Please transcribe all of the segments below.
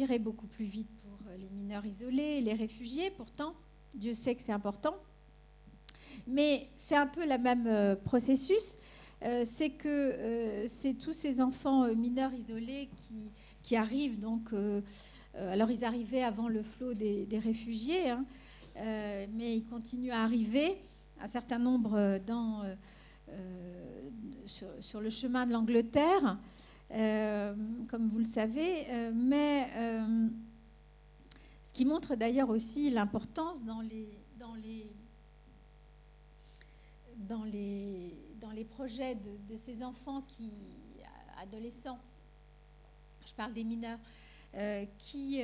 irait beaucoup plus vite pour les mineurs isolés et les réfugiés. Pourtant, Dieu sait que c'est important. Mais c'est un peu le même processus. C'est que c'est tous ces enfants mineurs isolés qui arrivent. Donc, alors, ils arrivaient avant le flot des réfugiés, hein, mais ils continuent à arriver, un certain nombre sur le chemin de l'Angleterre, comme vous le savez. Mais ce qui montre d'ailleurs aussi l'importance dans les projets de ces enfants adolescents, je parle des mineurs, qui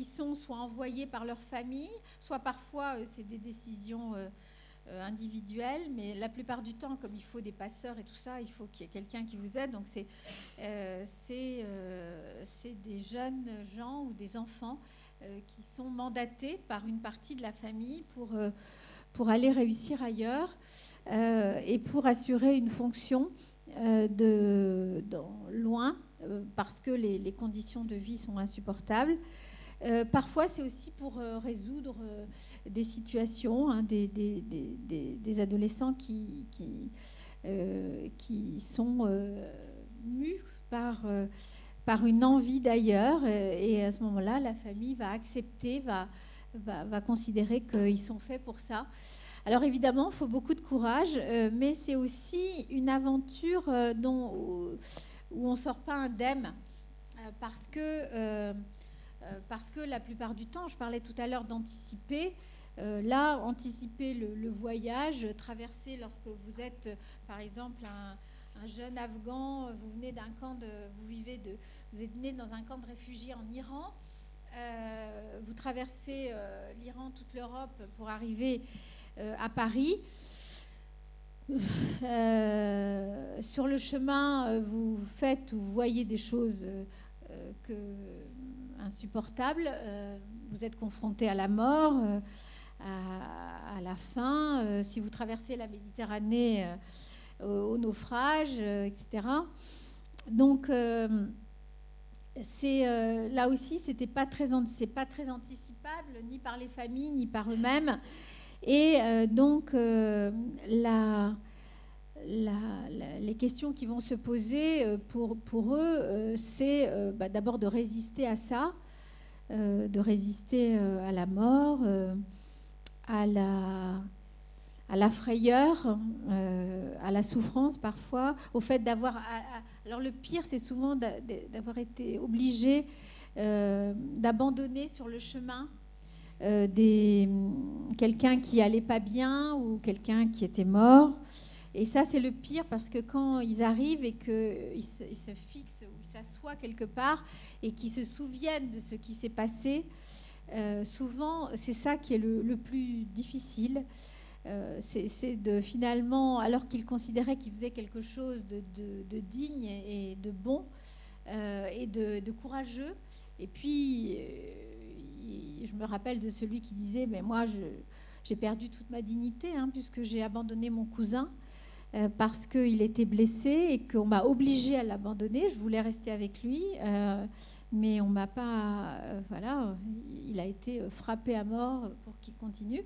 sont soit envoyés par leur famille, soit parfois c'est des décisions individuelles, mais la plupart du temps, comme il faut des passeurs et tout ça, il faut qu'il y ait quelqu'un qui vous aide. Donc c'est des jeunes gens ou des enfants qui sont mandatés par une partie de la famille pour aller réussir ailleurs et pour assurer une fonction loin, parce que les conditions de vie sont insupportables. Parfois, c'est aussi pour résoudre des situations, hein, des adolescents qui sont mus par une envie d'ailleurs, et à ce moment-là, la famille va accepter, va considérer qu'ils sont faits pour ça. Alors évidemment, il faut beaucoup de courage, mais c'est aussi une aventure où on ne sort pas indemne, parce que la plupart du temps, je parlais tout à l'heure d'anticiper, là, anticiper le voyage, traverser lorsque vous êtes, par exemple, un jeune Afghan, vous venez d'un camp vous êtes né dans un camp de réfugiés en Iran, vous traversez l'Iran, toute l'Europe pour arriver à Paris. Sur le chemin, vous voyez des choses insupportables. Vous êtes confronté à la mort, à la faim. Si vous traversez la Méditerranée, au naufrage, etc. Donc, là aussi, c'est pas très anticipable, ni par les familles, ni par eux-mêmes. Et donc, les questions qui vont se poser pour eux, c'est d'abord de résister à ça, de résister à la mort, à la frayeur, à la souffrance parfois, au fait d'avoir... Alors le pire, c'est souvent d'avoir été obligé d'abandonner sur le chemin quelqu'un qui allait pas bien ou quelqu'un qui était mort. Et ça, c'est le pire, parce que quand ils arrivent et qu'ils se fixent ou ils s'assoient quelque part et qu'ils se souviennent de ce qui s'est passé, souvent, c'est ça qui est le plus difficile. C'est de finalement, alors qu'ils considéraient qu'ils faisaient quelque chose de digne et de bon et de courageux. Et puis, je me rappelle de celui qui disait, mais moi, j'ai perdu toute ma dignité, hein, puisque j'ai abandonné mon cousin parce qu'il était blessé et qu'on m'a obligée à l'abandonner. Je voulais rester avec lui, mais on m'a pas... voilà, il a été frappé à mort pour qu'il continue.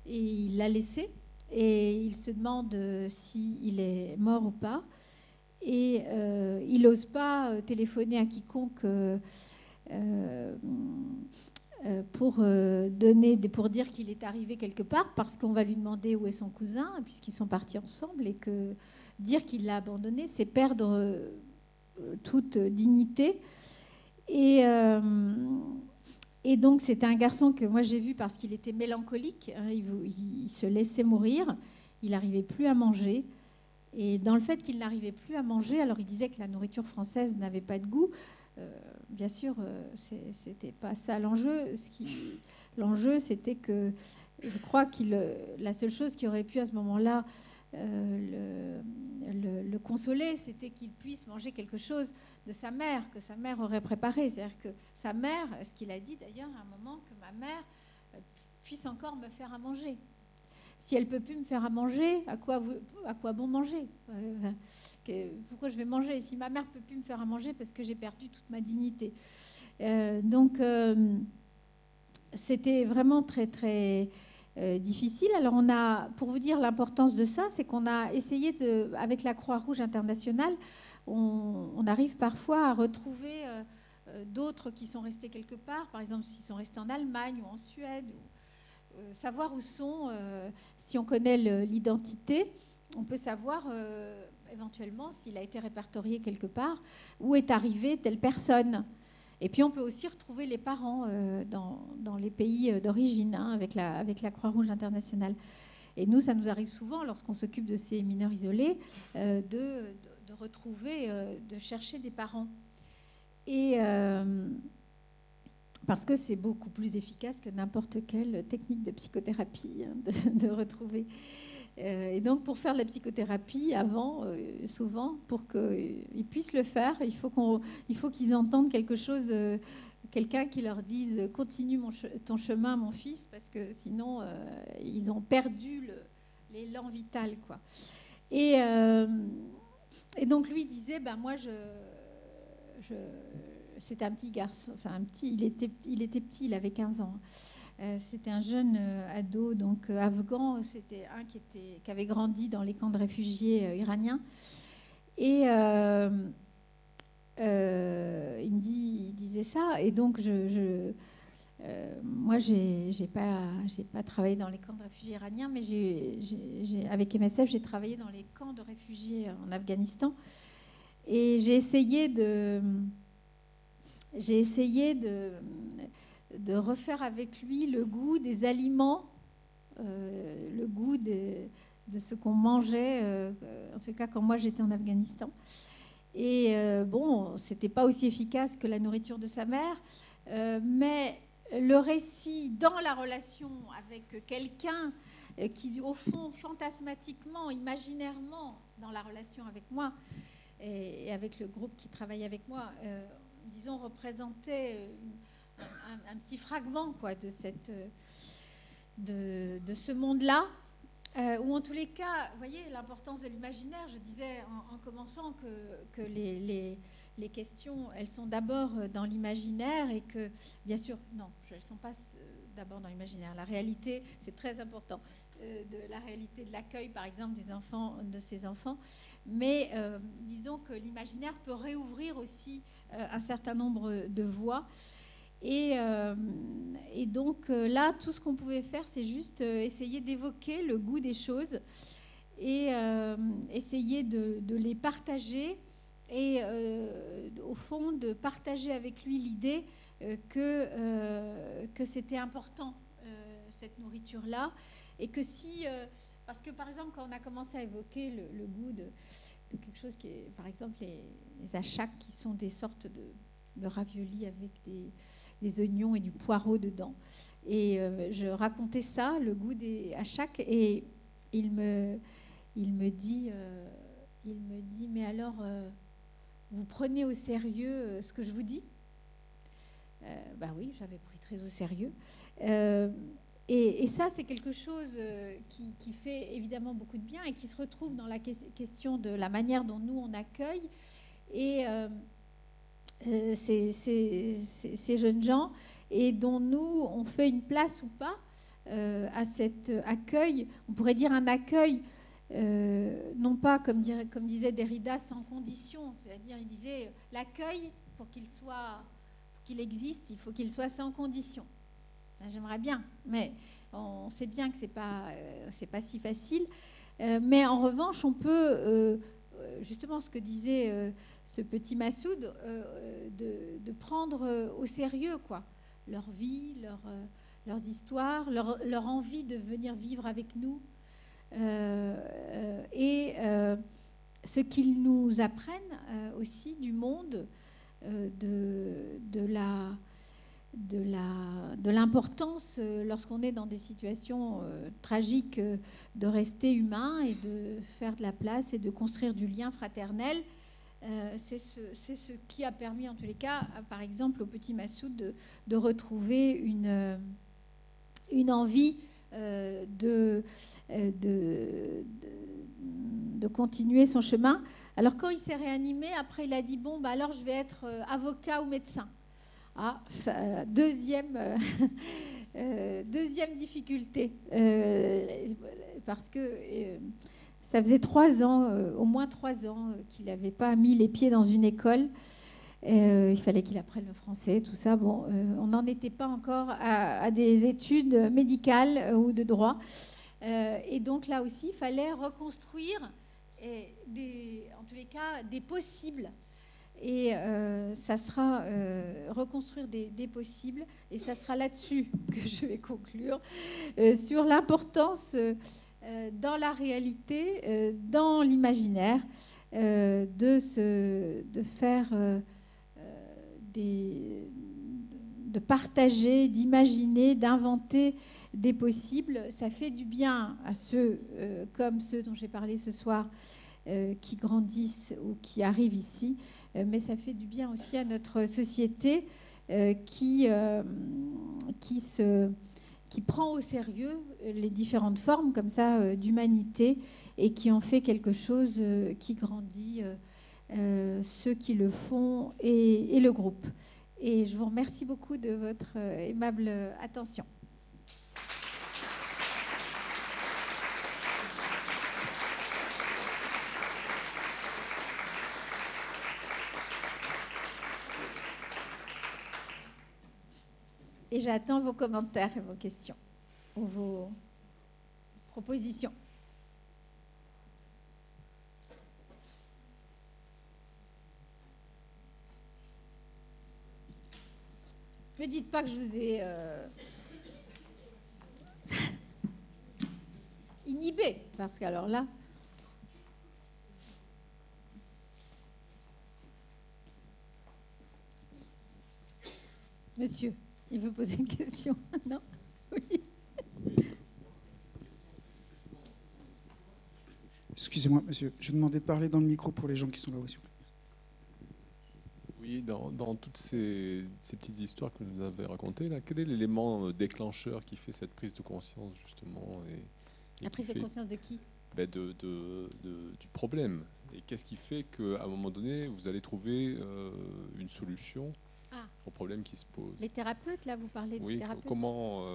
Et il l'a laissé. Et il se demande s'il est mort ou pas. Et il n'ose pas téléphoner à quiconque pour dire qu'il est arrivé quelque part, parce qu'on va lui demander où est son cousin, puisqu'ils sont partis ensemble, et que dire qu'il l'a abandonné, c'est perdre toute dignité. Et donc, c'était un garçon que moi j'ai vu parce qu'il était mélancolique, hein, il se laissait mourir, il n'arrivait plus à manger. Et dans le fait qu'il n'arrivait plus à manger, alors il disait que la nourriture française n'avait pas de goût. Bien sûr, c'était pas ça l'enjeu. L'enjeu, c'était que je crois que la seule chose qui aurait pu à ce moment-là le consoler, c'était qu'il puisse manger quelque chose de sa mère, que sa mère aurait préparé. C'est-à-dire que sa mère, ce qu'il a dit d'ailleurs à un moment, que ma mère puisse encore me faire à manger. Si elle ne peut plus me faire à manger, à quoi bon manger? Pourquoi je vais manger? Si ma mère ne peut plus me faire à manger, parce que j'ai perdu toute ma dignité. Donc, c'était vraiment très, très difficile. Alors, pour vous dire l'importance de ça, c'est qu'on a essayé, avec la Croix-Rouge internationale, on arrive parfois à retrouver d'autres qui sont restés quelque part, par exemple, s'ils sont restés en Allemagne ou en Suède, savoir où sont, si on connaît l'identité, on peut savoir éventuellement s'il a été répertorié quelque part, où est arrivée telle personne. Et puis on peut aussi retrouver les parents dans les pays d'origine, hein, avec la Croix-Rouge internationale. Et nous, ça nous arrive souvent, lorsqu'on s'occupe de ces mineurs isolés, de retrouver, de chercher des parents. Et parce que c'est beaucoup plus efficace que n'importe quelle technique de psychothérapie, hein, de retrouver. Et donc, pour faire de la psychothérapie, avant, souvent, pour qu'ils puissent le faire, il faut qu'ils entendent quelque chose, quelqu'un qui leur dise « Continue ton chemin, mon fils », parce que sinon, ils ont perdu l'élan vital, quoi. Et donc, lui disait « Moi, c'était un petit garçon, enfin, il était petit, il avait 15 ans. C'était un jeune ado, donc afghan. C'était un qui avait grandi dans les camps de réfugiés iraniens. Et il disait ça. Et donc, moi, j'ai pas travaillé dans les camps de réfugiés iraniens, mais avec MSF, j'ai travaillé dans les camps de réfugiés en Afghanistan. Et j'ai essayé de refaire avec lui le goût des aliments, le goût de ce qu'on mangeait, en tout cas quand moi j'étais en Afghanistan. Et bon, c'était pas aussi efficace que la nourriture de sa mère, mais le récit dans la relation avec quelqu'un qui, au fond, fantasmatiquement, imaginairement, dans la relation avec moi et avec le groupe qui travaille avec moi, disons, représentait un petit fragment, quoi, de ce monde-là, où en tous les cas, vous voyez l'importance de l'imaginaire. Je disais en commençant que les questions, elles sont d'abord dans l'imaginaire, et que, bien sûr, non, elles ne sont pas d'abord dans l'imaginaire. La réalité, c'est très important, de la réalité de l'accueil, par exemple, de ces enfants. Mais disons que l'imaginaire peut réouvrir aussi un certain nombre de voies. Et donc là, tout ce qu'on pouvait faire, c'est juste essayer d'évoquer le goût des choses et essayer de les partager, et au fond de partager avec lui l'idée que c'était important, cette nourriture-là, et que si... parce que par exemple, quand on a commencé à évoquer le goût de quelque chose qui est, par exemple, les achaks, qui sont des sortes de raviolis avec des oignons et du poireau dedans. Et je racontais ça, le goût des achaks, et il me dit, mais alors, vous prenez au sérieux ce que je vous dis ? Bah oui, j'avais pris très au sérieux. Et ça, c'est quelque chose qui fait évidemment beaucoup de bien, et qui se retrouve dans la question de la manière dont nous, on accueille. Et ces jeunes gens, et dont nous, on fait une place ou pas à cet accueil. On pourrait dire un accueil, non pas, comme disait Derrida, sans condition. C'est-à-dire, il disait, l'accueil, pour qu'il existe, il faut qu'il soit sans condition. Enfin, j'aimerais bien, mais on sait bien que c'est pas si facile. Mais en revanche, on peut, justement, ce que disait ce petit Massoud, de prendre au sérieux, quoi, leur vie, leurs histoires, leur envie de venir vivre avec nous, et ce qu'ils nous apprennent aussi du monde, de l'importance, lorsqu'on est dans des situations tragiques, de rester humain et de faire de la place et de construire du lien fraternel. C'est ce qui a permis, en tous les cas, par exemple, au petit Massoud de retrouver une envie de continuer son chemin. Alors, quand il s'est réanimé, après, il a dit, bon, bah, alors je vais être avocat ou médecin. Deuxième, deuxième difficulté, parce que ça faisait 3 ans, au moins 3 ans, qu'il n'avait pas mis les pieds dans une école. Il fallait qu'il apprenne le français, tout ça. Bon, on n'en était pas encore à des études médicales ou de droit. Et donc là aussi, il fallait reconstruire, en tous les cas, des possibles. Et ça sera reconstruire des possibles. Et ça sera là-dessus que je vais conclure, sur l'importance dans la réalité, dans l'imaginaire, de faire... de partager, d'imaginer, d'inventer des possibles. Ça fait du bien à ceux comme ceux dont j'ai parlé ce soir, qui grandissent ou qui arrivent ici, mais ça fait du bien aussi à notre société qui prend au sérieux les différentes formes comme ça d'humanité et qui en fait quelque chose qui grandit ceux qui le font et le groupe. Et je vous remercie beaucoup de votre aimable attention. Et j'attends vos commentaires et vos questions ou vos propositions. Ne me dites pas que je vous ai inhibé, parce qu'alors là... Monsieur, il veut poser une question, non? Oui. Excusez-moi, monsieur, je vous demandais de parler dans le micro pour les gens qui sont là-haut, s'il vous plaît. Oui, dans toutes ces petites histoires que vous nous avez racontées, là, quel est l'élément déclencheur qui fait cette prise de conscience, justement La prise de conscience de qui? Du problème. Et qu'est-ce qui fait qu'à un moment donné, vous allez trouver une solution au problème qui se pose? Les thérapeutes, là, vous parlez de thérapeutes. Comment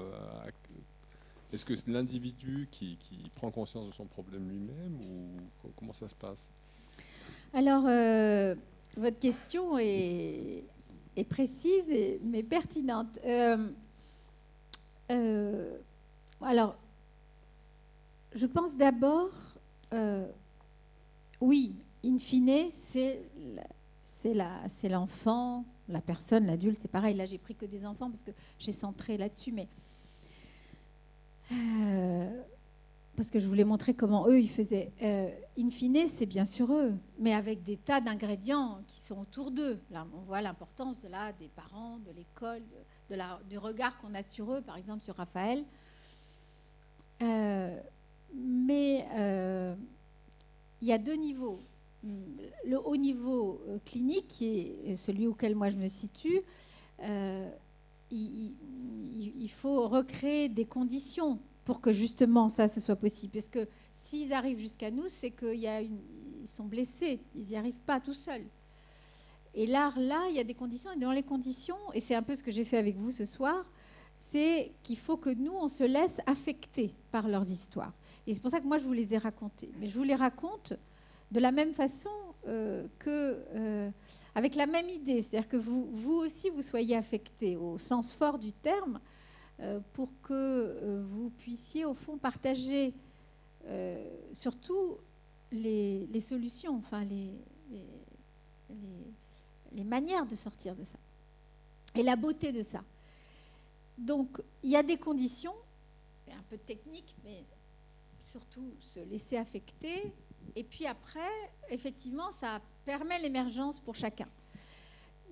est-ce que c'est l'individu qui prend conscience de son problème lui-même ou comment ça se passe? Alors, votre question est précise mais pertinente. Alors, je pense d'abord, oui, in fine, c'est l'enfant, la personne, l'adulte, c'est pareil. Là, j'ai pris que des enfants parce que j'ai centré là-dessus, mais parce que je voulais montrer comment eux, ils faisaient. In fine, c'est bien sûr eux, mais avec des tas d'ingrédients qui sont autour d'eux. Là, on voit l'importance des parents, de l'école, du regard qu'on a sur eux, par exemple sur Raphaël. Mais il y a 2 niveaux. Le haut niveau clinique, qui est celui auquel moi je me situe, il faut recréer des conditions pour que justement ça soit possible. Parce que s'ils arrivent jusqu'à nous, c'est qu'ils sont blessés, ils n'y arrivent pas tout seuls. Et là, il y a des conditions, et dans les conditions, et c'est un peu ce que j'ai fait avec vous ce soir, c'est qu'il faut que nous, on se laisse affecter par leurs histoires. Et c'est pour ça que moi, je vous les ai racontées. Mais je vous les raconte de la même façon avec la même idée. C'est-à-dire que vous aussi, vous soyez affectés au sens fort du terme pour que vous puissiez, au fond, partager surtout les solutions, enfin les manières de sortir de ça et la beauté de ça. Donc, il y a des conditions, un peu techniques, mais surtout se laisser affecter. Et puis après, effectivement, ça permet l'émergence pour chacun.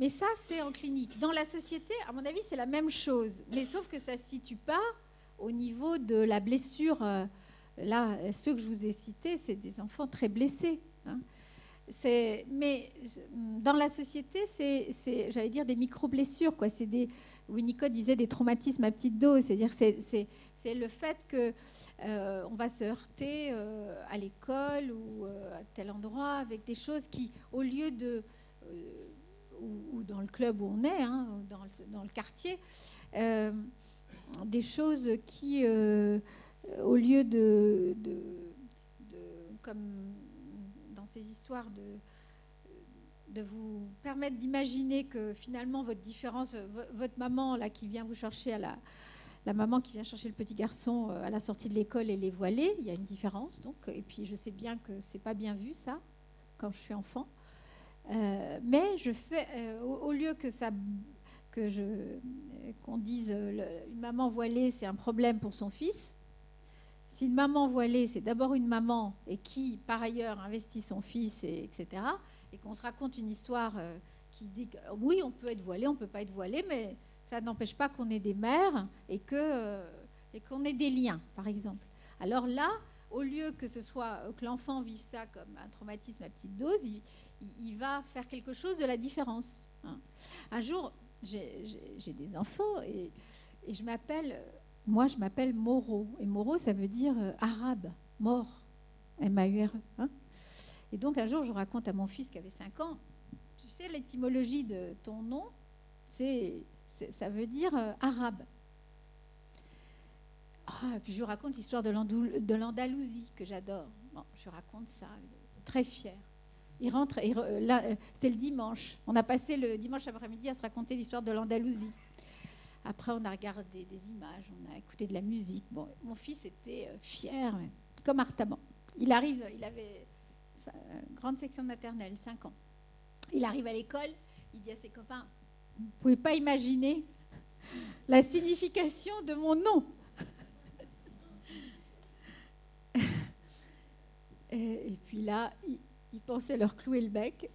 Mais ça, c'est en clinique. Dans la société, à mon avis, c'est la même chose. Mais sauf que ça ne se situe pas au niveau de la blessure. Là, ceux que je vous ai cités, c'est des enfants très blessés. Hein. Mais dans la société, c'est, j'allais dire, des micro-blessures, quoi. C'est Winnicott disait des traumatismes à petite dose. C'est-à-dire c'est le fait qu'on va se heurter à l'école ou à tel endroit avec des choses qui, au lieu ou dans le club où on est, hein, ou dans le quartier, des choses qui, au lieu comme dans ces histoires de vous permettre d'imaginer que finalement votre différence, votre maman là qui vient vous chercher la maman qui vient chercher le petit garçon à la sortie de l'école, elle est voilée, il y a une différence donc, et puis je sais bien que c'est pas bien vu ça quand je suis enfant, mais je fais au lieu qu'on dise une maman voilée c'est un problème pour son fils. Si une maman voilée, c'est d'abord une maman et qui, par ailleurs, investit son fils, etc., et qu'on se raconte une histoire qui dit que oui, on peut être voilé, on ne peut pas être voilé, mais ça n'empêche pas qu'on ait des mères et qu'on ait des liens, par exemple. Alors là, au lieu que l'enfant vive ça comme un traumatisme à petite dose, il va faire quelque chose de la différence. Hein. Un jour, j'ai des enfants et je m'appelle... Moi, je m'appelle Moro. Et Moro, ça veut dire arabe, mort. M-A-U-R-E. Hein. Et donc, un jour, je raconte à mon fils qui avait 5 ans, tu sais, l'étymologie de ton nom, ça veut dire arabe. Et puis, je lui raconte l'histoire de l'Andalousie, que j'adore. Bon, je lui raconte ça, très fier. Il rentre, c'était le dimanche. On a passé le dimanche après-midi à se raconter l'histoire de l'Andalousie. Après, on a regardé des images, on a écouté de la musique. Bon, mon fils était fier, comme Artaban. Il avait une grande section de maternelle, 5 ans. Il arrive à l'école, il dit à ses copains, vous ne pouvez pas imaginer la signification de mon nom. Et puis là, il pensait leur clouer le bec.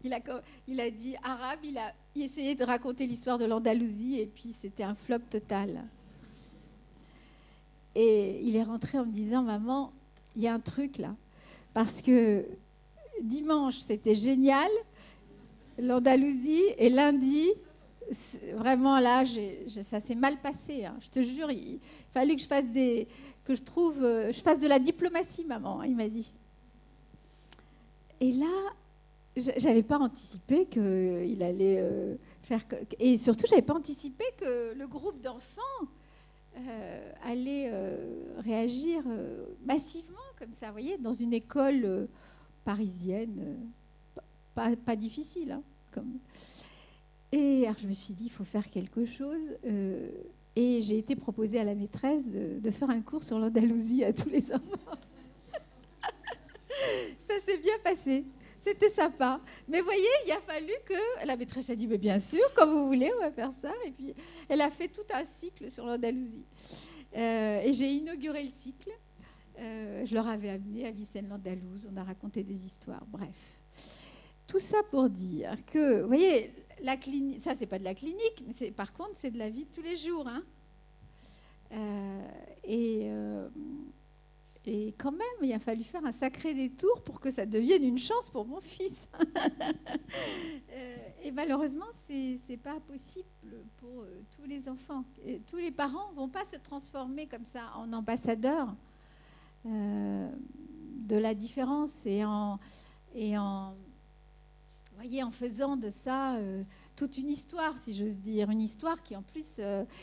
Il a dit arabe, il a essayé de raconter l'histoire de l'Andalousie et puis c'était un flop total. Et il est rentré en me disant, maman, il y a un truc là. Parce que dimanche, c'était génial, l'Andalousie, et lundi, vraiment là, ça s'est mal passé. Hein. Je te jure, il fallait que je fasse je fasse de la diplomatie, maman, il m'a dit. Et là, j'avais pas anticipé qu'il allait faire... Et surtout, j'avais pas anticipé que le groupe d'enfants allait réagir massivement comme ça, vous voyez, dans une école parisienne, pas difficile. Hein, Et alors, je me suis dit, il faut faire quelque chose. Et j'ai été proposée à la maîtresse de faire un cours sur l'Andalousie à tous les enfants. Ça s'est bien passé. C'était sympa. Mais vous voyez, il a fallu que... La maîtresse a dit, mais bien sûr, quand vous voulez, on va faire ça. Et puis, elle a fait tout un cycle sur l'Andalousie. Et j'ai inauguré le cycle. Je leur avais amené à Vicenne-l'Andalouse. On a raconté des histoires. Bref. Tout ça pour dire que, vous voyez, la clinique, ça, c'est pas de la clinique, mais par contre, c'est de la vie de tous les jours. Hein. Et quand même, il a fallu faire un sacré détour pour que ça devienne une chance pour mon fils. Et malheureusement, c'est pas possible pour tous les enfants. Et tous les parents ne vont pas se transformer comme ça en ambassadeurs de la différence voyez, en faisant de ça toute une histoire, si j'ose dire. Une histoire qui, en plus,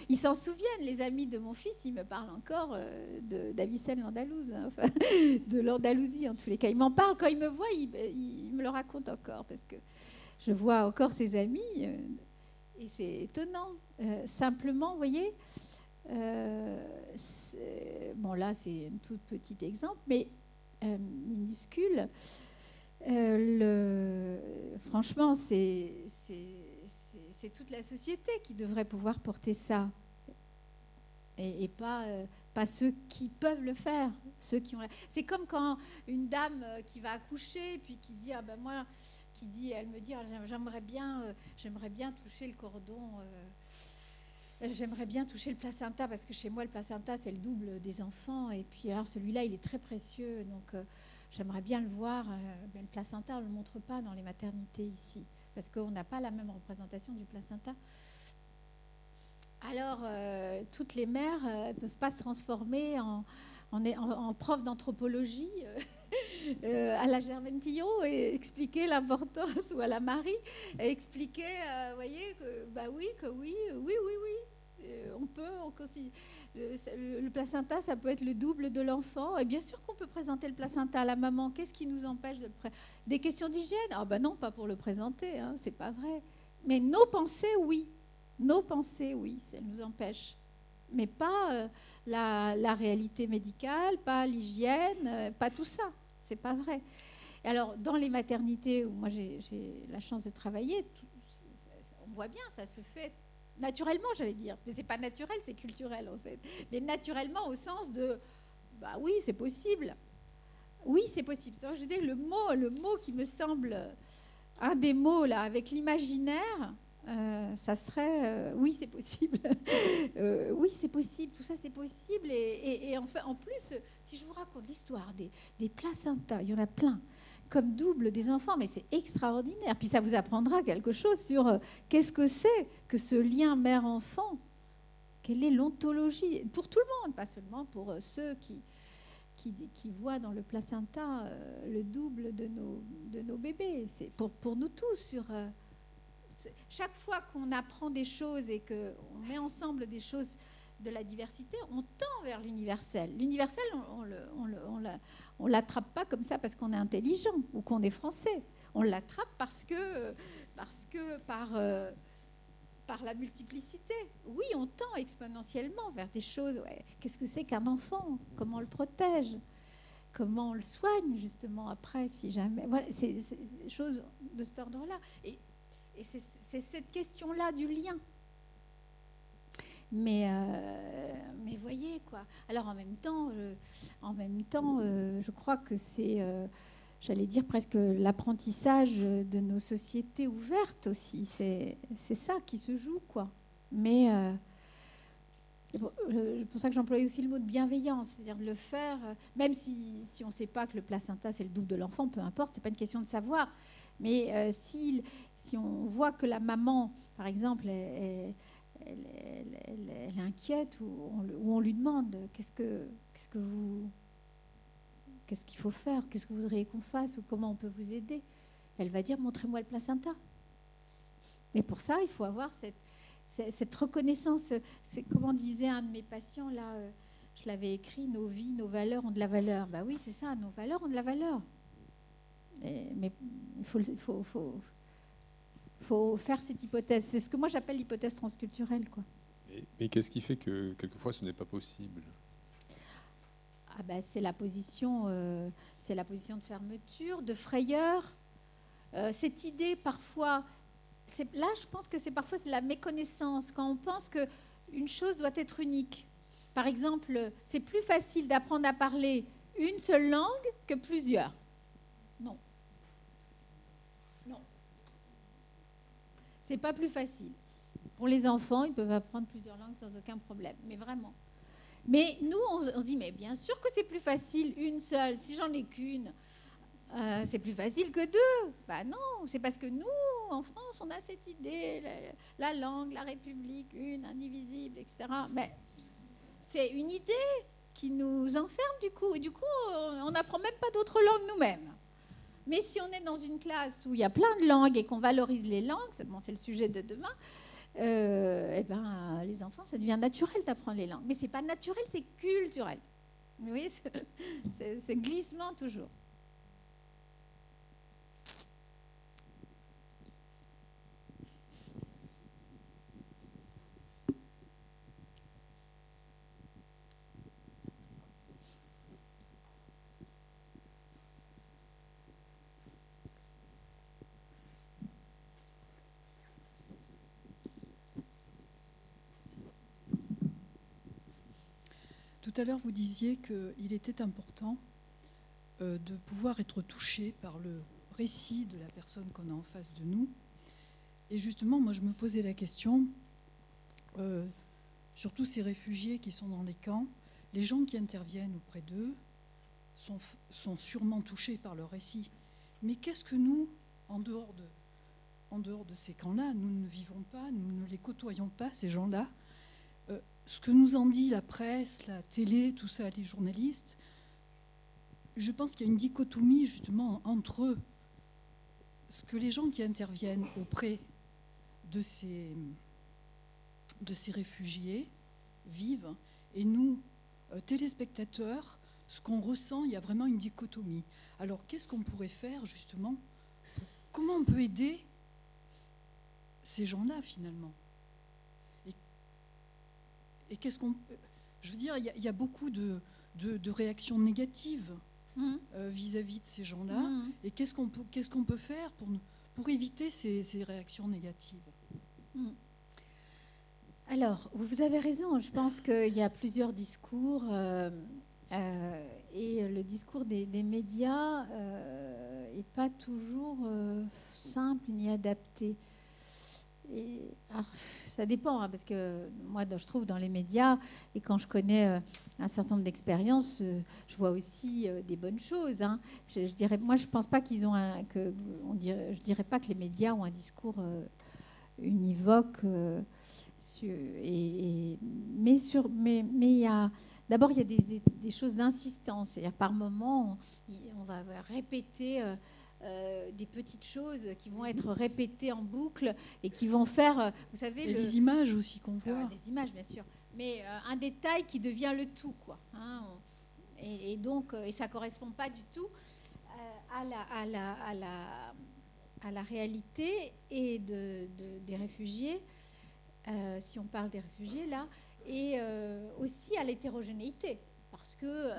ils s'en souviennent, les amis de mon fils, ils me parlent encore d'Avicenne-l'Andalouse, hein, enfin, de l'Andalousie, en tous les cas. Ils m'en parlent, quand ils me voient, ils me le racontent encore, parce que je vois encore ses amis, et c'est étonnant. Simplement, vous voyez, bon, là, c'est un tout petit exemple, mais minuscule. Franchement, c'est toute la société qui devrait pouvoir porter ça et pas ceux qui peuvent le faire, ceux qui ont. C'est comme quand une dame qui va accoucher puis qui dit ah ben moi, elle me dit j'aimerais bien toucher le cordon. J'aimerais bien toucher le placenta parce que chez moi le placenta c'est le double des enfants et puis alors celui-là il est très précieux donc j'aimerais bien le voir. Le placenta, on ne le montre pas dans les maternités ici, parce qu'on n'a pas la même représentation du placenta. Alors, toutes les mères ne peuvent pas se transformer en prof d'anthropologie à la Germaine Tillon et expliquer l'importance, ou à la Marie, et expliquer, voyez, que oui, on peut, le placenta, ça peut être le double de l'enfant. Et bien sûr qu'on peut présenter le placenta à la maman. Qu'est-ce qui nous empêche de le présenter? Des questions d'hygiène? Ah ben non, pas pour le présenter, hein, c'est pas vrai. Mais nos pensées, oui. Nos pensées, oui, elles nous empêchent. Mais pas la réalité médicale, pas l'hygiène, pas tout ça. C'est pas vrai. Et alors, dans les maternités où moi j'ai la chance de travailler, on voit bien, ça se fait naturellement, j'allais dire. Mais c'est pas naturel, c'est culturel en fait. Mais naturellement au sens de, bah oui, c'est possible. Oui, c'est possible. Je dis le mot qui me semble un des mots là avec l'imaginaire. Ça serait oui, c'est possible. Oui, c'est possible. Tout ça, c'est possible. Et en plus, si je vous raconte l'histoire des placentas, il y en a plein, comme double des enfants, mais c'est extraordinaire. Puis ça vous apprendra quelque chose sur qu'est-ce que c'est que ce lien mère-enfant. Quelle est l'ontologie pour tout le monde, pas seulement pour ceux qui voient dans le placenta le double de nos bébés. C'est pour nous tous sur... chaque fois qu'on apprend des choses et qu'on met ensemble des choses de la diversité, on tend vers l'universel. L'universel, on ne l'attrape pas comme ça parce qu'on est intelligent ou qu'on est français. On l'attrape parce que par la multiplicité. Oui, on tend exponentiellement vers des choses. Ouais. Qu'est-ce que c'est qu'un enfant? Comment on le protège? Comment on le soigne, justement, après, si jamais... Voilà, c'est des choses de cet ordre-là. Et c'est cette question-là du lien. Mais voyez, quoi. Alors, en même temps, je crois que c'est, j'allais dire, presque l'apprentissage de nos sociétés ouvertes aussi. C'est ça qui se joue, quoi. Mais c'est pour ça que j'emploie aussi le mot de bienveillance, c'est-à-dire de le faire, même si on ne sait pas que le placenta, c'est le double de l'enfant, peu importe, ce n'est pas une question de savoir. Mais si on voit que la maman, par exemple, elle est inquiète, ou on lui demande qu'est-ce qu'il faut faire, qu'est-ce que vous voudriez qu'on fasse, ou comment on peut vous aider, elle va dire montrez-moi le placenta. Et pour ça, il faut avoir cette reconnaissance. C'est comme disait un de mes patients là, je l'avais écrit, nos vies, nos valeurs ont de la valeur. Bah oui, c'est ça, nos valeurs ont de la valeur. Mais il faut faire cette hypothèse. C'est ce que moi j'appelle l'hypothèse transculturelle, quoi. Mais qu'est-ce qui fait que quelquefois ce n'est pas possible? Ah ben, c'est la position de fermeture, de frayeur. Cette idée parfois, là je pense que c'est parfois la méconnaissance, quand on pense qu'une chose doit être unique. Par exemple, c'est plus facile d'apprendre à parler une seule langue que plusieurs. Non. C'est pas plus facile. Pour les enfants, ils peuvent apprendre plusieurs langues sans aucun problème, mais vraiment. Mais nous, on se dit, mais bien sûr que c'est plus facile une seule. Si j'en ai qu'une, c'est plus facile que deux. Ben non, c'est parce que nous, en France, on a cette idée, la langue, la République, une, indivisible, etc. Mais c'est une idée qui nous enferme du coup. Et du coup, on n'apprend même pas d'autres langues nous-mêmes. Mais si on est dans une classe où il y a plein de langues et qu'on valorise les langues, c'est le sujet de demain, les enfants, ça devient naturel d'apprendre les langues. Mais ce n'est pas naturel, c'est culturel. Vous voyez, c'est glissement toujours. Tout à l'heure, vous disiez qu'il était important de pouvoir être touché par le récit de la personne qu'on a en face de nous. Et justement, moi, je me posais la question, sur tous ces réfugiés qui sont dans les camps, les gens qui interviennent auprès d'eux sont sûrement touchés par leur récit. Mais qu'est-ce que nous, en dehors de ces camps-là, nous ne vivons pas, nous ne les côtoyons pas, ces gens-là. Ce que nous en dit la presse, la télé, tout ça, les journalistes, je pense qu'il y a une dichotomie justement entre ce que les gens qui interviennent auprès de ces réfugiés vivent et nous, téléspectateurs, ce qu'on ressent, il y a vraiment une dichotomie. Alors qu'est-ce qu'on pourrait faire justement comment on peut aider ces gens-là finalement? Et qu'est-ce qu'on... Je veux dire, il y a beaucoup de réactions négatives vis-à-vis de ces gens-là. Et qu'est-ce qu'on peut faire pour éviter ces réactions négatives? Alors, vous avez raison. Je pense qu'il y a plusieurs discours. Et le discours des médias n'est pas toujours simple ni adapté. Alors, ça dépend, hein, parce que moi, je trouve dans les médias, et quand je connais un certain nombre d'expériences, je vois aussi des bonnes choses. Hein. Je dirais, moi, je pense pas qu'ils ont je dirais pas que les médias ont un discours univoque. Mais il y a d'abord il y a des choses d'insistance. C'est-à-dire par moment, on va répéter. Des petites choses qui vont être répétées en boucle et qui vont faire, vous savez... Et les images aussi qu'on voit. Des images, bien sûr. Mais un détail qui devient le tout, quoi. Hein, et donc, et ça ne correspond pas du tout à la réalité et des réfugiés, si on parle des réfugiés, là, et aussi à l'hétérogénéité. Parce que...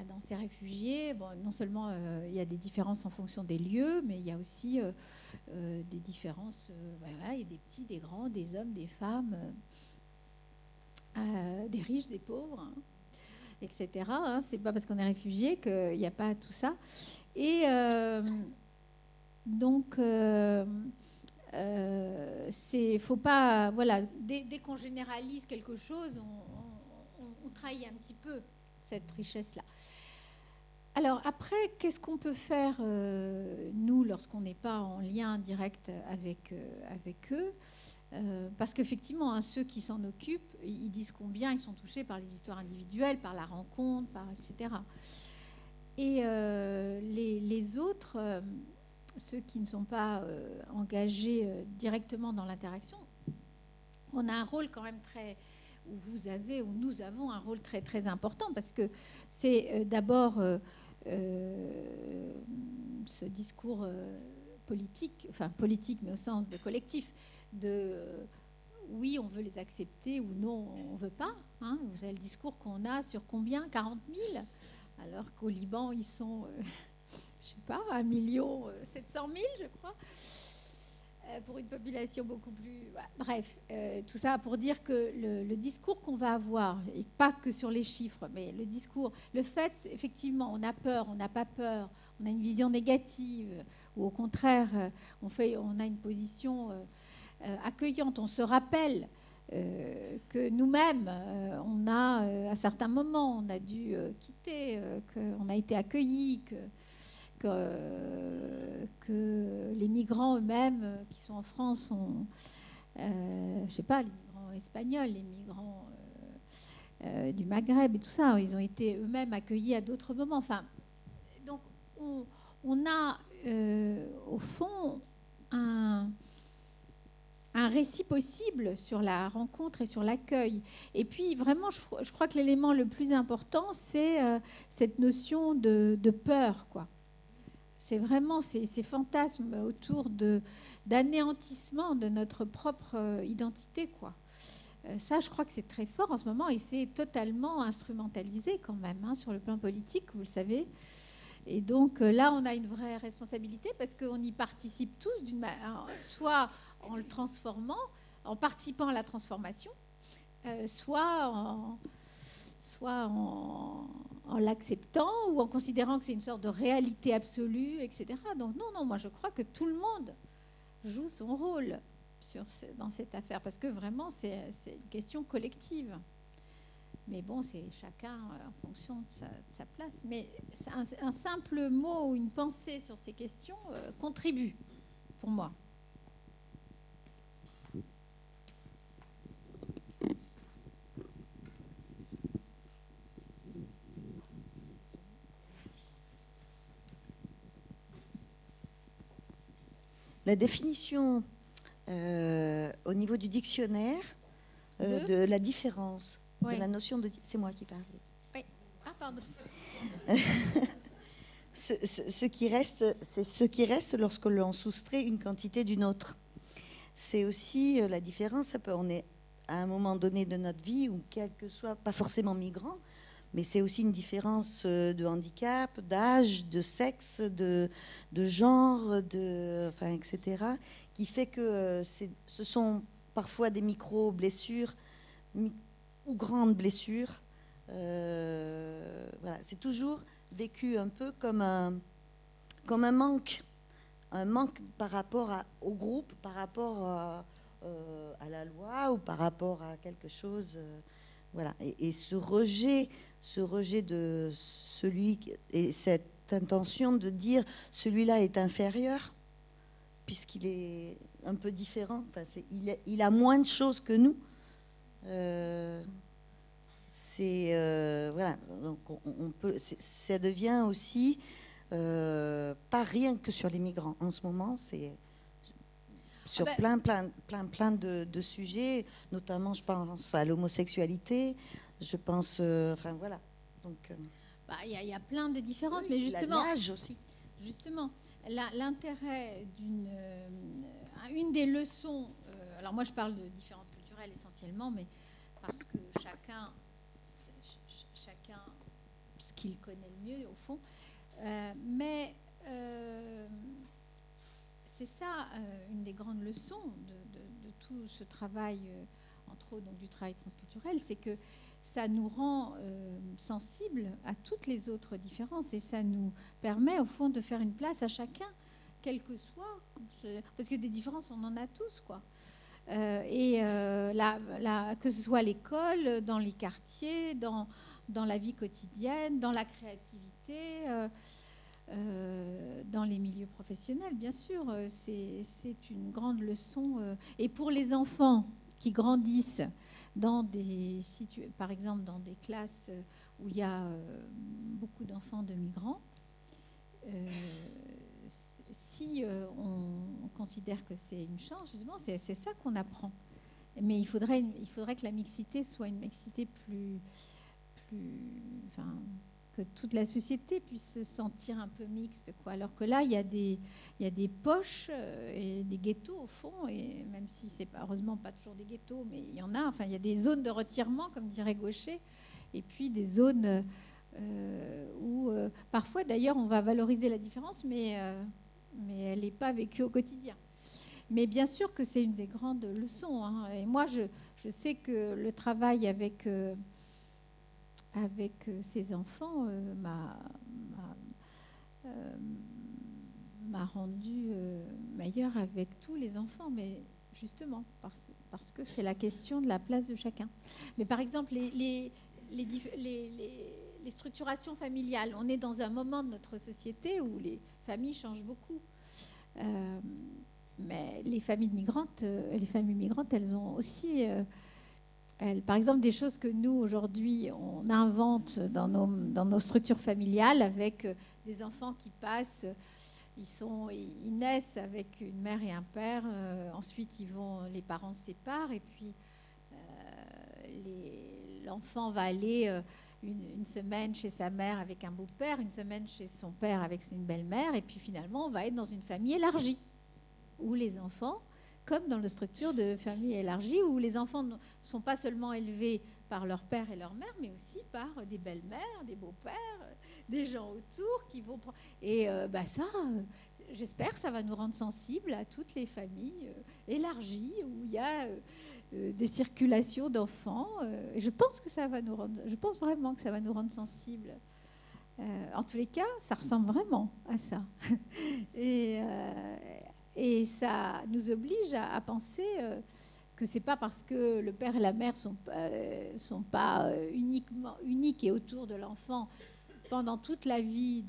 dans ces réfugiés, bon, non seulement il y a des différences en fonction des lieux, mais il y a aussi des différences. Voilà, il y a des petits, des grands, des hommes, des femmes, des riches, des pauvres, hein, etc. Hein. C'est pas parce qu'on est réfugié qu'il n'y a pas tout ça. Et donc, faut pas, voilà, dès qu'on généralise quelque chose, on trahit un petit peu cette richesse-là. Alors après, qu'est-ce qu'on peut faire, nous, lorsqu'on n'est pas en lien direct avec eux, parce qu'effectivement, hein, ceux qui s'en occupent, ils disent combien ils sont touchés par les histoires individuelles, par la rencontre, etc. Et les autres, ceux qui ne sont pas engagés directement dans l'interaction, on a un rôle quand même très... où nous avons un rôle très, très important, parce que c'est d'abord ce discours politique, mais au sens de collectif, de oui, on veut les accepter, ou non, on ne veut pas. Hein. Vous avez le discours qu'on a sur combien? 40 000, alors qu'au Liban, ils sont, je ne sais pas, 1 700 000, je crois. Pour une population beaucoup plus... Bref, tout ça pour dire que le discours qu'on va avoir, et pas que sur les chiffres, mais le discours, le fait, effectivement, on a peur, on n'a pas peur, on a une vision négative, ou au contraire, on a une position accueillante, on se rappelle que nous-mêmes, on a, à certains moments, on a dû quitter, qu'on a été accueillis, que les migrants eux-mêmes qui sont en France sont, je sais pas, les migrants espagnols, les migrants du Maghreb et tout ça, ils ont été eux-mêmes accueillis à d'autres moments. Enfin, donc on a au fond un récit possible sur la rencontre et sur l'accueil. Et puis vraiment, je crois que l'élément le plus important, c'est cette notion de peur, quoi. C'est vraiment ces fantasmes autour d'anéantissement de notre propre identité, quoi. Ça, je crois que c'est très fort en ce moment, et c'est totalement instrumentalisé quand même, hein, sur le plan politique, vous le savez. Et donc là, on a une vraie responsabilité, parce qu'on y participe tous, soit en le transformant, en participant à la transformation, soit en l'acceptant, ou en considérant que c'est une sorte de réalité absolue, etc. Donc non, moi je crois que tout le monde joue son rôle dans cette affaire, parce que vraiment c'est une question collective. Mais bon, c'est chacun en fonction de sa place. Mais un simple mot ou une pensée sur ces questions contribue, pour moi. la définition au niveau du dictionnaire de la différence, Ouais. de la notion de... C'est moi qui parle. Oui. Ah, pardon. Ce qui reste, c'est ce qui reste lorsque l'on soustrait une quantité d'une autre. C'est aussi la différence. On est à un moment donné de notre vie, ou quel que soit, pas forcément migrant, mais c'est aussi une différence de handicap, d'âge, de sexe, de genre, enfin, etc., qui fait que ce sont parfois des micro-blessures ou grandes blessures. Voilà, c'est toujours vécu un peu comme un manque par rapport au groupe, par rapport à la loi ou par rapport à quelque chose. Voilà. Et ce rejet de celui et cette intention de dire celui-là est inférieur puisqu'il est un peu différent. Enfin, il a moins de choses que nous. Voilà. Donc on peut. Ça devient aussi pas rien que sur les migrants. En ce moment, c'est sur plein de sujets, notamment je pense à l'homosexualité, je pense, enfin voilà. Donc, il y a plein de différences, mais justement, l'âge aussi. Justement, l'intérêt une des leçons, alors moi je parle de différences culturelles essentiellement, mais parce que chacun ce qu'il connaît le mieux au fond, mais c'est ça une des grandes leçons de tout ce travail, entre autres donc, du travail transculturel, c'est que ça nous rend sensibles à toutes les autres différences et ça nous permet au fond de faire une place à chacun, quel que soit, parce que des différences on en a tous, quoi. Que ce soit à l'école, dans les quartiers, dans la vie quotidienne, dans la créativité, dans les milieux professionnels, bien sûr, c'est une grande leçon. Et pour les enfants qui grandissent par exemple dans des classes où il y a beaucoup d'enfants de migrants, si on considère que c'est une chance, justement, c'est ça qu'on apprend. Mais il faudrait que la mixité soit une mixité enfin, que toute la société puisse se sentir un peu mixte, quoi. Alors que là, il y a des poches et des ghettos au fond, et même si c'est heureusement pas toujours des ghettos, mais il y en a. Enfin, il y a des zones de retirement, comme dirait Gaucher, et puis des zones où parfois, d'ailleurs, on va valoriser la différence, mais elle n'est pas vécue au quotidien. Mais bien sûr que c'est une des grandes leçons, hein. Et moi, je sais que le travail avec ces enfants m'a rendu meilleure avec tous les enfants, mais justement parce que c'est la question de la place de chacun. Mais par exemple, les structurations familiales, on est dans un moment de notre société où les familles changent beaucoup. Mais les familles migrantes, elles ont aussi... par exemple, des choses que nous, aujourd'hui, on invente dans nos structures familiales avec des enfants qui passent, ils naissent avec une mère et un père, ensuite les parents se séparent et puis l'enfant va aller une semaine chez sa mère avec un beau-père, une semaine chez son père avec une belle-mère, et puis finalement, on va être dans une famille élargie, où les enfants... comme dans la structure de famille élargie, où les enfants ne sont pas seulement élevés par leur père et leur mère, mais aussi par des belles-mères, des beaux-pères, des gens autour qui vont... Et j'espère que ça va nous rendre sensibles à toutes les familles élargies, où il y a des circulations d'enfants. Et je pense vraiment que ça va nous rendre sensibles. En tous les cas, ça ressemble vraiment à ça. Et ça nous oblige à penser que c'est pas parce que le père et la mère sont pas uniques et autour de l'enfant pendant toute la vie,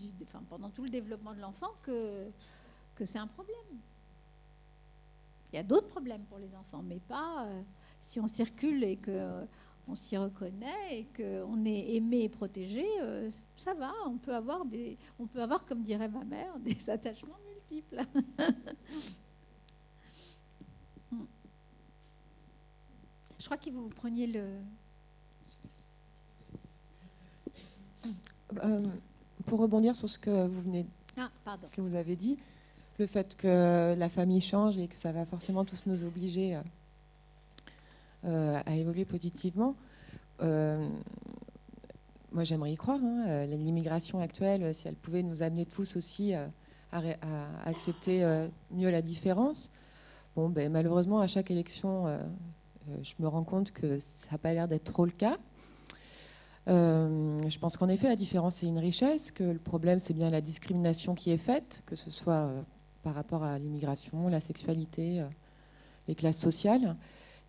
pendant tout le développement de l'enfant que c'est un problème. Il y a d'autres problèmes pour les enfants, mais pas si on circule et qu'on s'y reconnaît et qu'on est aimé et protégé, ça va. On peut avoir, comme dirait ma mère, des attachements multiples. Je crois que vous preniez le... Pour rebondir sur ce que ce que vous avez dit, le fait que la famille change et que ça va forcément tous nous obliger à évoluer positivement. Moi, j'aimerais y croire. L'immigration actuelle, si elle pouvait nous amener tous aussi à accepter mieux la différence. Bon, malheureusement, à chaque élection, je me rends compte que ça n'a pas l'air d'être trop le cas. Je pense qu'en effet, la différence est une richesse, que le problème, c'est bien la discrimination qui est faite, que ce soit par rapport à l'immigration, la sexualité, les classes sociales.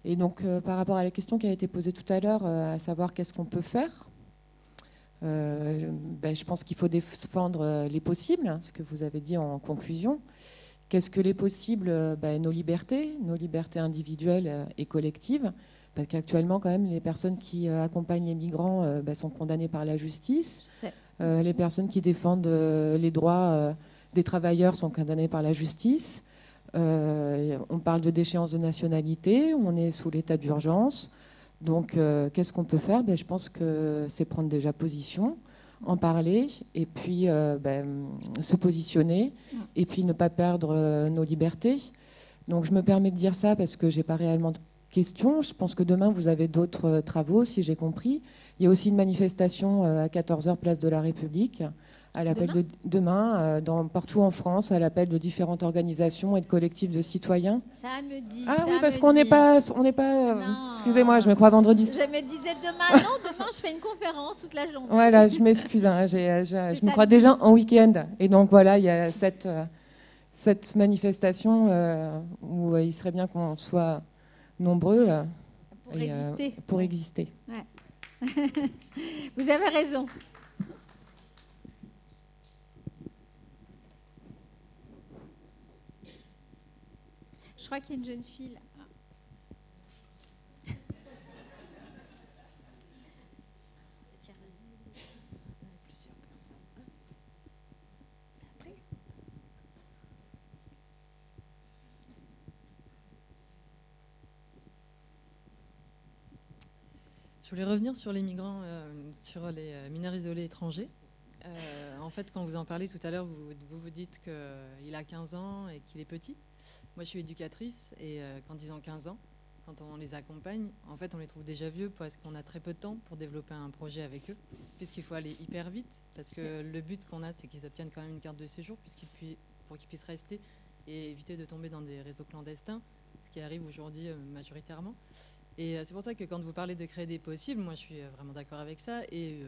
Et donc, par rapport à la question qui a été posée tout à l'heure, à savoir qu'est-ce qu'on peut faire, je pense qu'il faut défendre les possibles, ce que vous avez dit en conclusion. Qu'est-ce que les possibles? Nos libertés individuelles et collectives. Parce qu'actuellement, quand même, les personnes qui accompagnent les migrants sont condamnées par la justice. Les personnes qui défendent les droits des travailleurs sont condamnées par la justice. On parle de déchéance de nationalité, on est sous l'état d'urgence. Donc, qu'est-ce qu'on peut faire? Je pense que c'est prendre déjà position, en parler, et puis se positionner, et puis ne pas perdre nos libertés. Donc, je me permets de dire ça parce que je n'ai pas réellement de questions. Je pense que demain, vous avez d'autres travaux, si j'ai compris. Il y a aussi une manifestation à 14h, place de la République, à l'appel de demain, partout en France, à l'appel de différentes organisations et de collectifs de citoyens. Ça me dit. Ah oui, parce qu'on n'est pas. Excusez-moi, je me crois vendredi. Je me disais demain, non, demain je fais une conférence toute la journée. Voilà, je m'excuse. Je me crois déjà en week-end. Et donc voilà, il y a cette manifestation où il serait bien qu'on soit nombreux pour exister. Ouais. Vous avez raison. Je crois qu'il y a une jeune fille là. Je voulais revenir sur les migrants, sur les mineurs isolés étrangers. En fait, quand vous en parlez tout à l'heure, vous dites qu'il a 15 ans et qu'il est petit. Moi, je suis éducatrice et qu'en disant 15 ans, quand on les accompagne, en fait, on les trouve déjà vieux parce qu'on a très peu de temps pour développer un projet avec eux, puisqu'il faut aller hyper vite, parce que le but qu'on a, c'est qu'ils obtiennent quand même une carte de séjour pour qu'ils puissent rester et éviter de tomber dans des réseaux clandestins, ce qui arrive aujourd'hui majoritairement. Et c'est pour ça que quand vous parlez de créer des possibles, moi je suis vraiment d'accord avec ça, et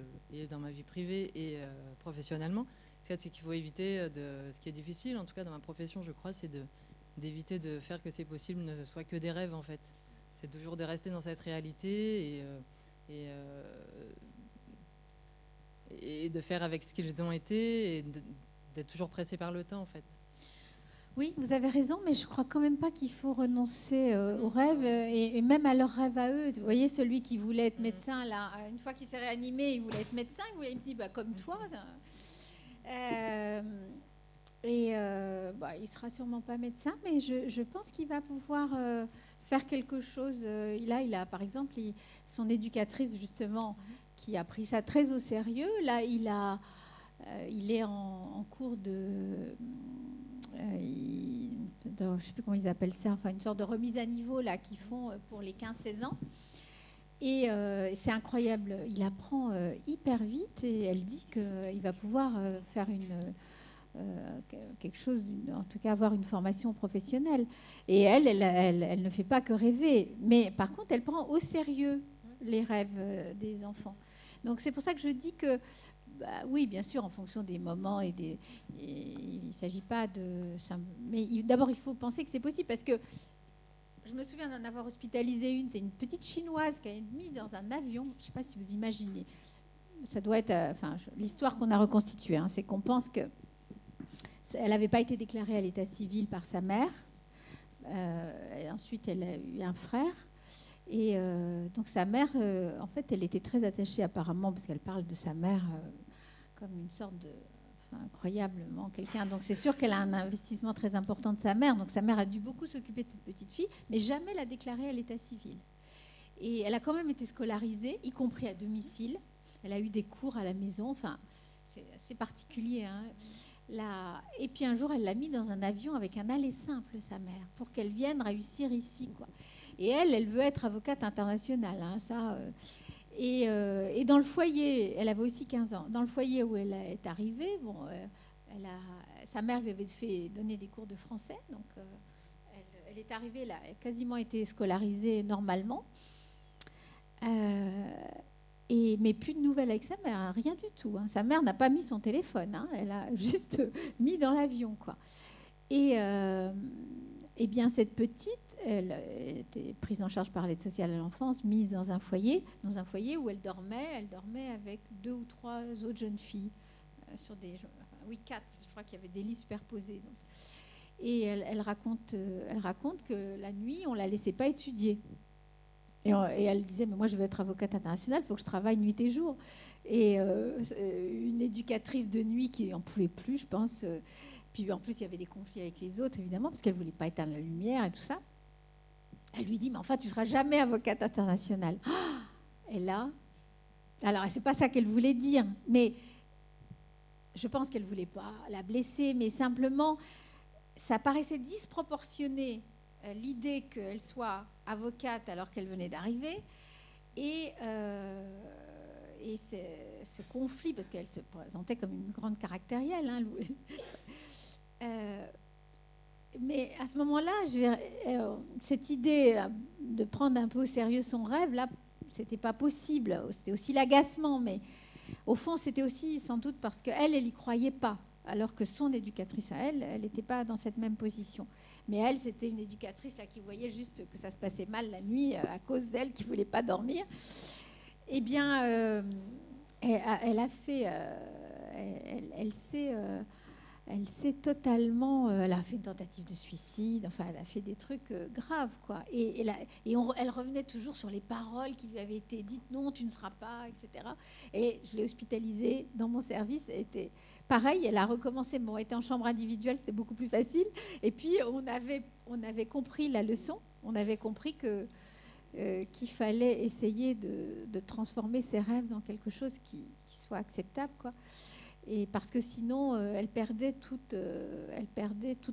dans ma vie privée et professionnellement, c'est qu'il faut éviter ce qui est difficile, en tout cas dans ma profession je crois, c'est d'éviter de faire que ces possibles ne soient que des rêves en fait. C'est toujours de rester dans cette réalité et de faire avec ce qu'ils ont été et d'être toujours pressé par le temps en fait. Oui, vous avez raison, mais je crois quand même pas qu'il faut renoncer aux rêves et même à leurs rêves à eux. Vous voyez, celui qui voulait être médecin, là, une fois qu'il s'est réanimé, il voulait être médecin. Il me dit, comme toi. Il sera sûrement pas médecin, mais je pense qu'il va pouvoir faire quelque chose. Là, il a, par exemple, son éducatrice, justement, qui a pris ça très au sérieux. Là, il est en cours je ne sais plus comment ils appellent ça, enfin une sorte de remise à niveau là qu'ils font pour les 15-16 ans. Et c'est incroyable, il apprend hyper vite et elle dit qu'il va pouvoir faire quelque chose, en tout cas avoir une formation professionnelle. Et elle ne fait pas que rêver, mais par contre elle prend au sérieux les rêves des enfants. Donc c'est pour ça que je dis que oui, bien sûr, en fonction des moments il ne s'agit pas de... Mais d'abord, il faut penser que c'est possible parce que je me souviens d'en avoir hospitalisé une. C'est une petite Chinoise qui a été mise dans un avion. Je ne sais pas si vous imaginez. Ça doit être... l'histoire qu'on a reconstituée, c'est qu'on pense qu'elle n'avait pas été déclarée à l'état civil par sa mère. Et ensuite, elle a eu un frère. Et donc sa mère, en fait, elle était très attachée apparemment, parce qu'elle parle de sa mère comme une sorte incroyablement quelqu'un. Donc c'est sûr qu'elle a un investissement très important de sa mère. Donc sa mère a dû beaucoup s'occuper de cette petite fille, mais jamais la déclarer à l'état civil. Et elle a quand même été scolarisée, y compris à domicile. Elle a eu des cours à la maison. Enfin, c'est assez particulier. Hein. Et puis un jour, elle l'a mis dans un avion avec un aller simple, sa mère, pour qu'elle vienne réussir ici, quoi. Et elle veut être avocate internationale. Hein, ça. Et dans le foyer, elle avait aussi 15 ans. Dans le foyer où elle est arrivée, bon, sa mère lui avait fait donner des cours de français. Donc, elle est arrivée, elle a quasiment été scolarisée normalement. Mais plus de nouvelles avec sa mère, hein, rien du tout. Hein. Sa mère n'a pas mis son téléphone, hein, elle a juste mis dans l'avion, quoi. Et bien cette petite, elle était prise en charge par l'aide sociale à l'enfance, mise dans un foyer où elle dormait avec 2 ou 3 autres jeunes filles sur des, oui 4, je crois qu'il y avait des lits superposés. Donc. Et elle raconte que la nuit, on la laissait pas étudier. Et elle disait, mais moi je veux être avocate internationale, il faut que je travaille nuit et jour. Et une éducatrice de nuit qui n'en pouvait plus, je pense. Puis en plus, il y avait des conflits avec les autres, évidemment, parce qu'elle ne voulait pas éteindre la lumière et tout ça. Elle lui dit, mais enfin, tu ne seras jamais avocate internationale. Et là, alors, ce n'est pas ça qu'elle voulait dire, mais je pense qu'elle ne voulait pas la blesser, mais simplement, ça paraissait disproportionné l'idée qu'elle soit avocate alors qu'elle venait d'arriver et ce conflit, parce qu'elle se présentait comme une grande caractérielle, hein, mais à ce moment-là, cette idée de prendre un peu au sérieux son rêve, là, c'était pas possible. C'était aussi l'agacement, mais au fond, c'était aussi sans doute parce qu'elle n'y croyait pas, alors que son éducatrice à elle n'était pas dans cette même position. Mais elle, c'était une éducatrice là, qui voyait juste que ça se passait mal la nuit à cause d'elle, qui ne voulait pas dormir. Eh bien, elle a fait... elle s'est totalement... elle a fait une tentative de suicide. Enfin, elle a fait des trucs graves, quoi. Elle revenait toujours sur les paroles qui lui avaient été dites. Non, tu ne seras pas, etc. Et je l'ai hospitalisée dans mon service. Était pareil, elle a recommencé. Bon, elle était en chambre individuelle, c'était beaucoup plus facile. Et puis, on avait compris la leçon. On avait compris qu'il fallait essayer de transformer ses rêves dans quelque chose qui soit acceptable, quoi. Et parce que sinon, elle perdait toute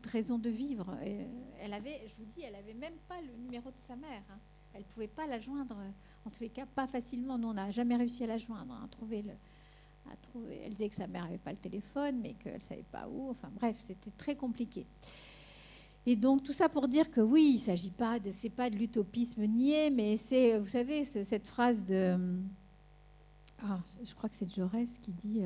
raison de vivre. Et elle avait, je vous dis, elle n'avait même pas le numéro de sa mère. Hein. Elle ne pouvait pas la joindre, en tous les cas, pas facilement. Nous, on n'a jamais réussi à la joindre, hein, à trouver. Elle disait que sa mère n'avait pas le téléphone, mais qu'elle ne savait pas où. Enfin bref, c'était très compliqué. Et donc, tout ça pour dire que oui, il ne s'agit pas c'est pas de l'utopisme niais, mais c'est, vous savez, cette phrase de... je crois que c'est Jaurès qui dit...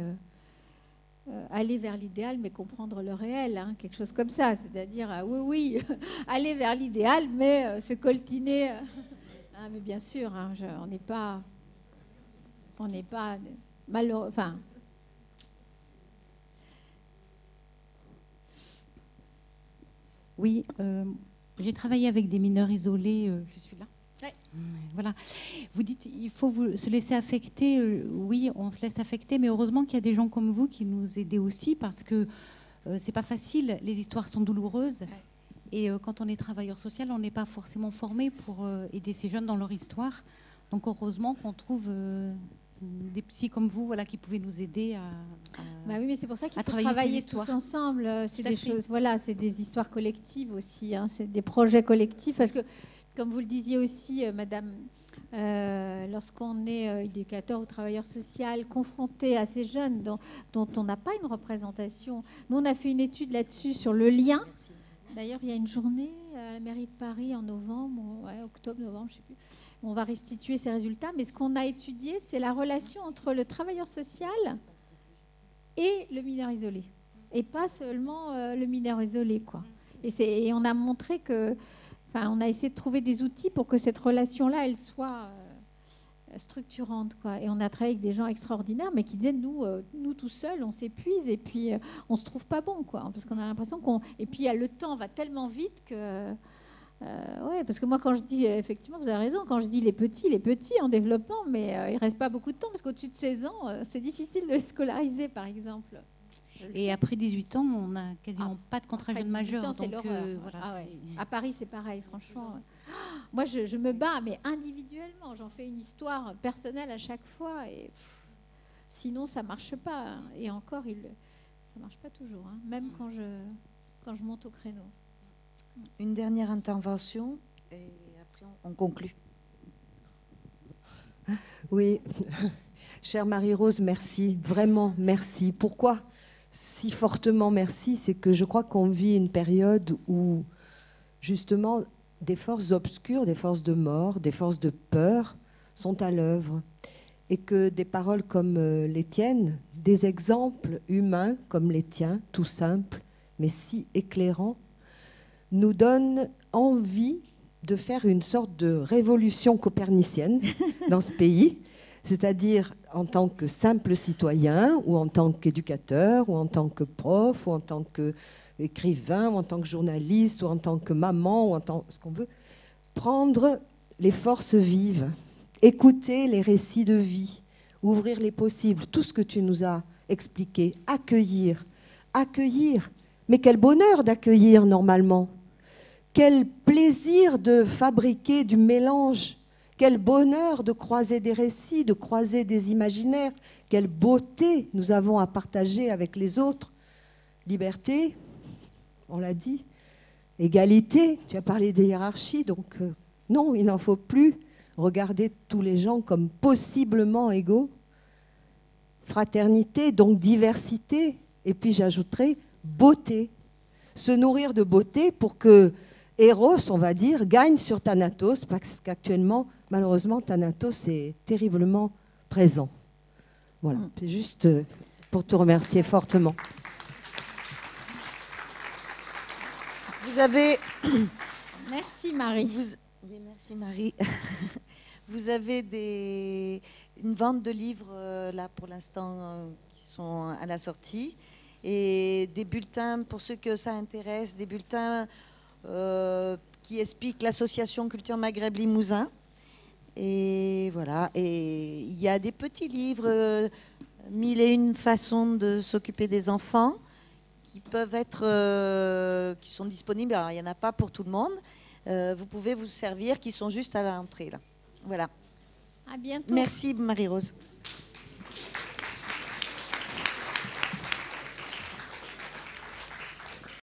aller vers l'idéal, mais comprendre le réel, hein, quelque chose comme ça. C'est-à-dire, oui, aller vers l'idéal, mais se coltiner. Mais bien sûr, hein, on n'est pas malheureux. Enfin. Oui, j'ai travaillé avec des mineurs isolés. Je suis là. Voilà. Vous dites il faut se laisser affecter. Oui, on se laisse affecter, mais heureusement qu'il y a des gens comme vous qui nous aident aussi, parce que c'est pas facile. Les histoires sont douloureuses. Ouais. Et quand on est travailleur social, on n'est pas forcément formé pour aider ces jeunes dans leur histoire. Donc heureusement qu'on trouve des psys comme vous, voilà, qui pouvaient nous aider à oui, mais c'est pour ça qu'il faut travailler tous ensemble. C'est des choses, voilà, c'est des histoires collectives aussi. Hein, c'est des projets collectifs, parce que comme vous le disiez aussi, madame, lorsqu'on est éducateur ou travailleur social, confronté à ces jeunes dont on n'a pas une représentation. Nous, on a fait une étude là-dessus sur le lien. D'ailleurs, il y a une journée à la mairie de Paris en novembre, octobre, novembre, je ne sais plus. On va restituer ces résultats. Mais ce qu'on a étudié, c'est la relation entre le travailleur social et le mineur isolé. Et pas seulement le mineur isolé, quoi. Et on a montré que... Enfin, on a essayé de trouver des outils pour que cette relation-là, elle soit structurante, quoi. Et on a travaillé avec des gens extraordinaires, mais qui disaient, nous tout seuls, on s'épuise et puis on se trouve pas bon, quoi. Parce qu'on a l'impression qu'on... Et puis le temps va tellement vite que... parce que moi, quand je dis... Effectivement, vous avez raison, quand je dis les petits en développement, mais il reste pas beaucoup de temps, parce qu'au-dessus de 16 ans, c'est difficile de les scolariser, par exemple. Et après 18 ans, on n'a quasiment pas de contrat Après jeune 18 majeur. ans, c'est Donc, l'horreur. voilà, Ah ouais. c'est- À Paris, c'est pareil, franchement. Moi, je me bats, mais individuellement. J'en fais une histoire personnelle à chaque fois. Et sinon, ça ne marche pas. Et encore, ça ne marche pas toujours, hein, même quand je monte au créneau. Une dernière intervention et après on conclut. Oui, chère Marie-Rose, merci, vraiment merci. Pourquoi si fortement merci? C'est que je crois qu'on vit une période où justement des forces obscures, des forces de mort, des forces de peur sont à l'œuvre. Et que des paroles comme les tiennes, des exemples humains comme les tiens, tout simples, mais si éclairants, nous donnent envie de faire une sorte de révolution copernicienne dans ce pays, c'est-à-dire en tant que simple citoyen, ou en tant qu'éducateur, ou en tant que prof, ou en tant qu'écrivain, ou en tant que journaliste, ou en tant que maman, ou en tant que ce qu'on veut, prendre les forces vives, écouter les récits de vie, ouvrir les possibles, tout ce que tu nous as expliqué, accueillir. Mais quel bonheur d'accueillir normalement. Quel plaisir de fabriquer du mélange. Quel bonheur de croiser des récits, de croiser des imaginaires. Quelle beauté nous avons à partager avec les autres. Liberté, on l'a dit. Égalité, tu as parlé des hiérarchies, donc non, il n'en faut plus. Regarder tous les gens comme possiblement égaux. Fraternité, donc diversité. Et puis j'ajouterai beauté. Se nourrir de beauté pour que Eros, on va dire, gagne sur Thanatos, parce qu'actuellement, malheureusement, Thanatos est terriblement présent. Voilà, c'est juste pour te remercier fortement. Vous avez... Merci Marie. Oui, merci Marie. Vous avez une vente de livres là pour l'instant qui sont à la sortie et des bulletins pour ceux que ça intéresse, des bulletins qui expliquent l'association Culture Maghreb Limousin. Et voilà. Et il y a des petits livres, 1001 façons de s'occuper des enfants, qui peuvent être, qui sont disponibles. Alors il n'y en a pas pour tout le monde. Vous pouvez vous servir, qui sont juste à l'entrée là. Voilà. À bientôt. Merci Marie-Rose.